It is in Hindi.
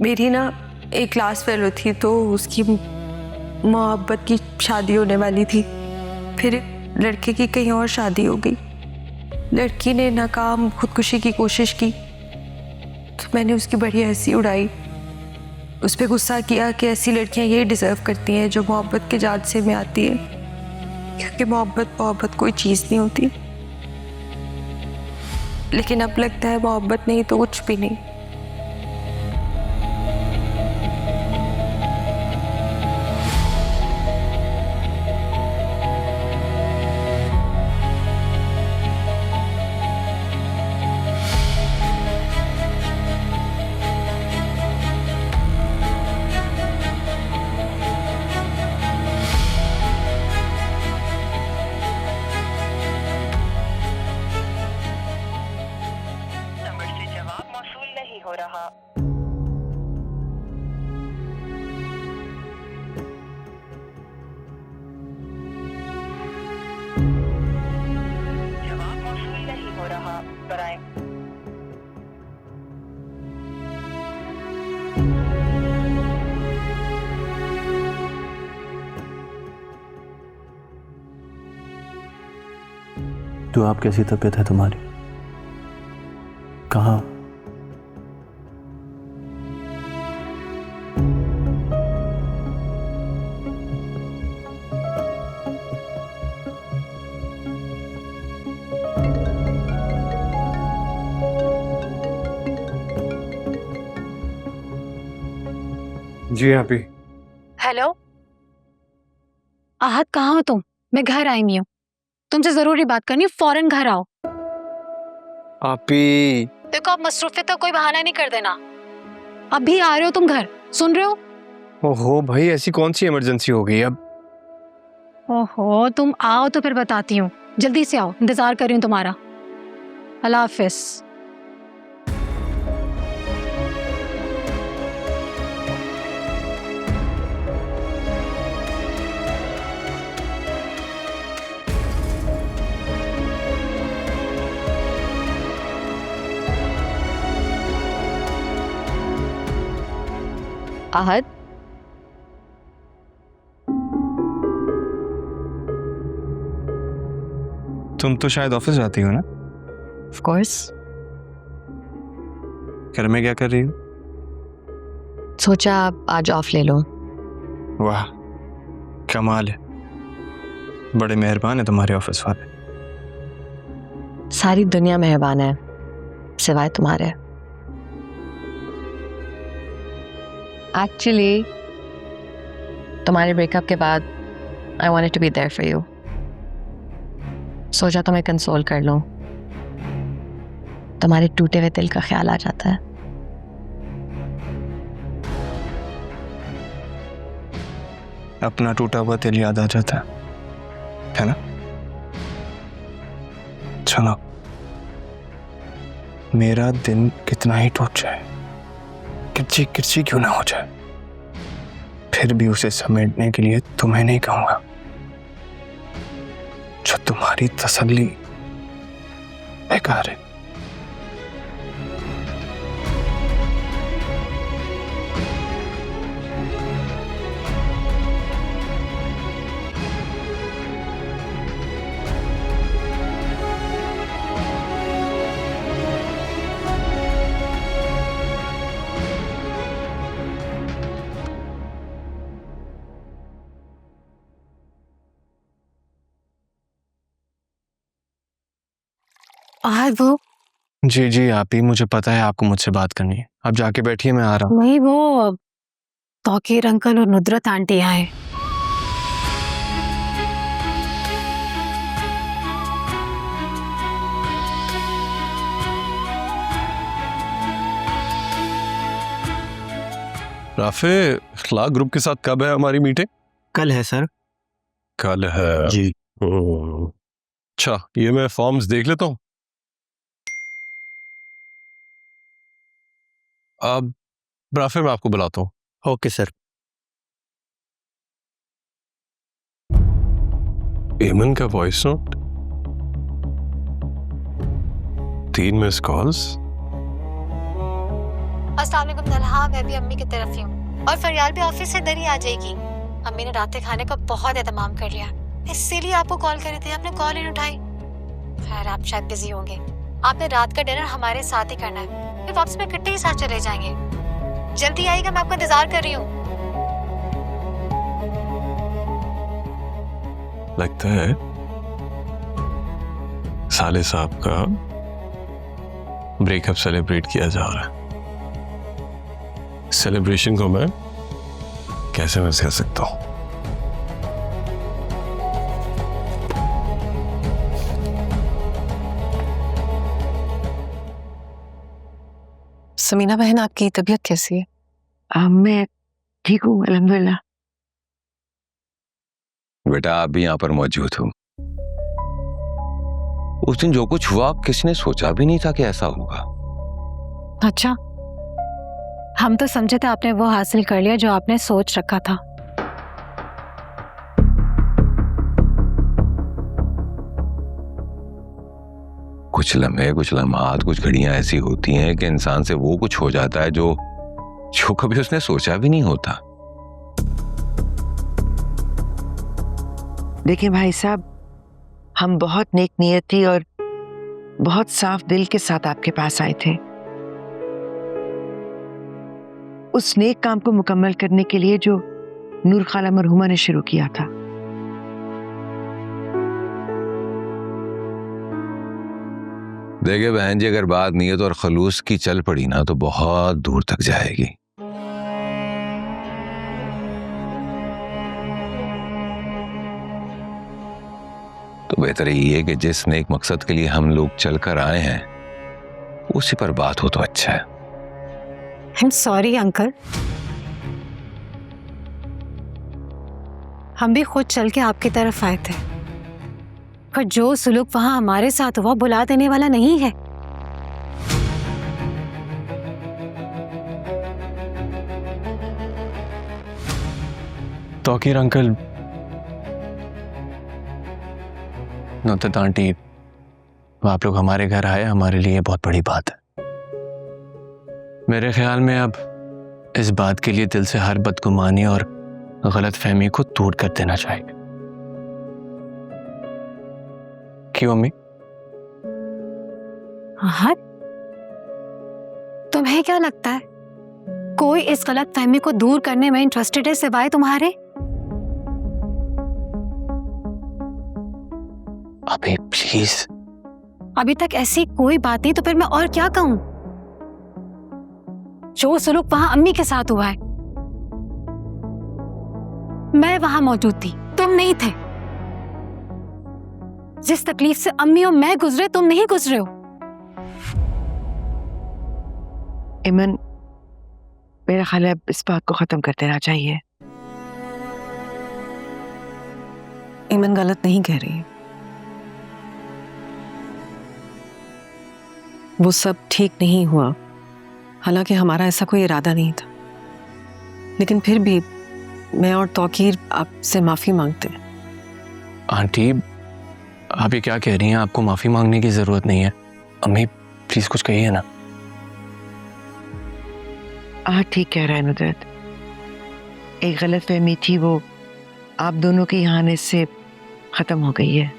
मेरी ना एक क्लास फेलो थी, तो उसकी मोहब्बत की शादी होने वाली थी। फिर लड़के की कहीं और शादी हो गई। लड़की ने नाकाम खुदकुशी की कोशिश की, तो मैंने उसकी बड़ी हंसी उड़ाई। उस पर गुस्सा किया कि ऐसी लड़कियां ये डिज़र्व करती हैं जो मोहब्बत के जादसे में आती है, क्योंकि मोहब्बत कोई चीज़ नहीं होती। लेकिन अब लगता है मोहब्बत नहीं तो कुछ भी नहीं। हो रहा। जवाब मौसूल नहीं हो रहा। बराए तो आप कैसी तबीयत है तुम्हारी? कहाँ? जी आप ही। हेलो आहत, कहाँ हो तुम? मैं घर आई हुई हूँ, तुमसे जरूरी बात करनी है, फौरन घर आओ। आप ही। देखो अब मसरूफियत का कोई बहाना नहीं कर देना। अभी आ रहे हो तुम घर, सुन रहे हो? ओहो भाई, ऐसी कौन सी इमरजेंसी हो गई अब? ओहो तुम आओ तो फिर बताती हूँ, जल्दी से आओ, इंतजार कर रही हूँ तुम्हारा। अल्लाह हाफिज। आहत, तुम तो शायद ऑफिस जाती हो ना? Of course. घर में क्या कर रही हो? सोचा आप आज ऑफ ले लो। वाह, कमाल है, बड़े मेहरबान है तुम्हारे ऑफिस वाले। सारी दुनिया मेहरबान है सिवाय तुम्हारे। एक्चुअली तुम्हारे ब्रेकअप के बाद I wanted to be there for you. सोचा तुम्हें कंसोल कर लूं, तुम्हारे टूटे हुए दिल का ख्याल आ जाता है। अपना टूटा हुआ दिल याद आ जाता है ना? चलो, मेरा दिन कितना ही टूट जाए, किरची किरची क्यों ना हो जाए, फिर भी उसे समेटने के लिए तुम्हें नहीं कहूंगा। जो तुम्हारी तसल्ली बेकार है। आहत वो जी जी आप ही, मुझे पता है आपको मुझसे बात करनी है। आप जाके बैठिए, मैं आ रहा हूँ। नहीं, वो तौकीर अंकल और नुदरत आंटी आए। राफे, इखलाक ग्रुप के साथ कब है हमारी मीटिंग? कल है सर। कल है जी। अच्छा, ये मैं फॉर्म्स देख लेता हूँ। अब राफे, मैं आपको बुलाता हूँ। Okay sir. एमन का वॉइस नोट, 3 मिस कॉल्स, अस्सलाम वालेकुम तलहा, मैं भी अम्मी की तरफ ही हूँ और फरियाल भी ऑफिस से इधर ही आ जाएगी। अम्मी ने रात के खाने का बहुत एहतमाम कर लिया, इसीलिए आपको कॉल कर रही थी, आपने कॉल ही नहीं उठाई। खैर आप शायद बिजी होंगे। आपने रात का डिनर हमारे साथ ही करना है, फिर वापस में इकट्ठे ही साथ चले जाएंगे। जल्दी आइएगा, मैं आपका इंतजार कर रही हूँ। लगता है साले साहब का ब्रेकअप सेलिब्रेट किया जा रहा है। सेलिब्रेशन को मैं कैसे मिस कर सकता हूं? समीना बहन, आपकी तबीयत कैसी है? मैं ठीक हूँ अल्हम्दुलिल्लाह। बेटा आप भी यहाँ पर मौजूद हो। उस दिन जो कुछ हुआ किसने सोचा भी नहीं था कि ऐसा होगा। अच्छा, हम तो समझे थे आपने वो हासिल कर लिया जो आपने सोच रखा था। कुछ लम्हे, कुछ लम्हात, कुछ घड़ियां ऐसी होती हैं कि इंसान से वो कुछ हो जाता है जो कभी उसने सोचा भी नहीं होता। देखिए भाई साहब, हम बहुत नेक नियती और बहुत साफ दिल के साथ आपके पास आए थे उस नेक काम को मुकम्मल करने के लिए जो नूर खाला मरहुमा ने शुरू किया था। देखिए बहन जी, अगर बात नीयत और खलूस की चल पड़ी ना तो बहुत दूर तक जाएगी। तो बेहतर ये है कि जिस नेक मकसद के लिए हम लोग चलकर आए हैं उसी पर बात हो तो अच्छा है। सॉरी अंकल, हम भी खुद चल के आपकी तरफ आए थे, पर जो सुलूक वहां हमारे साथ हुआ भुला देने वाला नहीं है। तौकीर अंकल, नुसरत आंटी, आप लोग हमारे घर आए हमारे लिए बहुत बड़ी बात है। मेरे ख्याल में अब इस बात के लिए दिल से हर बदगुमानी और गलत फहमी को दूर कर देना चाहिए। क्यों अम्मी? हाँ, तुम्हें क्या लगता है कोई इस गलत फहमी को दूर करने में इंटरेस्टेड है सिवाय तुम्हारे? अभी प्लीज। अभी तक ऐसी कोई बात नहीं तो फिर मैं और क्या कहूं? जो सलूक वहां अम्मी के साथ हुआ है, मैं वहां मौजूद थी, तुम नहीं थे। जिस तकलीफ से अम्मी और मैं गुजरे तुम नहीं गुजरे हो। इमन, मेरा ख्याल है अब इस बात को खत्म कर देना चाहिए। इमन गलत नहीं कह रही, वो सब ठीक नहीं हुआ। हालांकि हमारा ऐसा कोई इरादा नहीं था, लेकिन फिर भी मैं और तौकीर आपसे माफी मांगते हैं। आंटी, आप ये क्या कह रही हैं? आपको माफी मांगने की जरूरत नहीं है। अम्मी प्लीज कुछ कहिए ना। हाँ ठीक कह रहा है नुसरत, एक गलत फहमी थी, वो आप दोनों के यहाँ आने से खत्म हो गई है।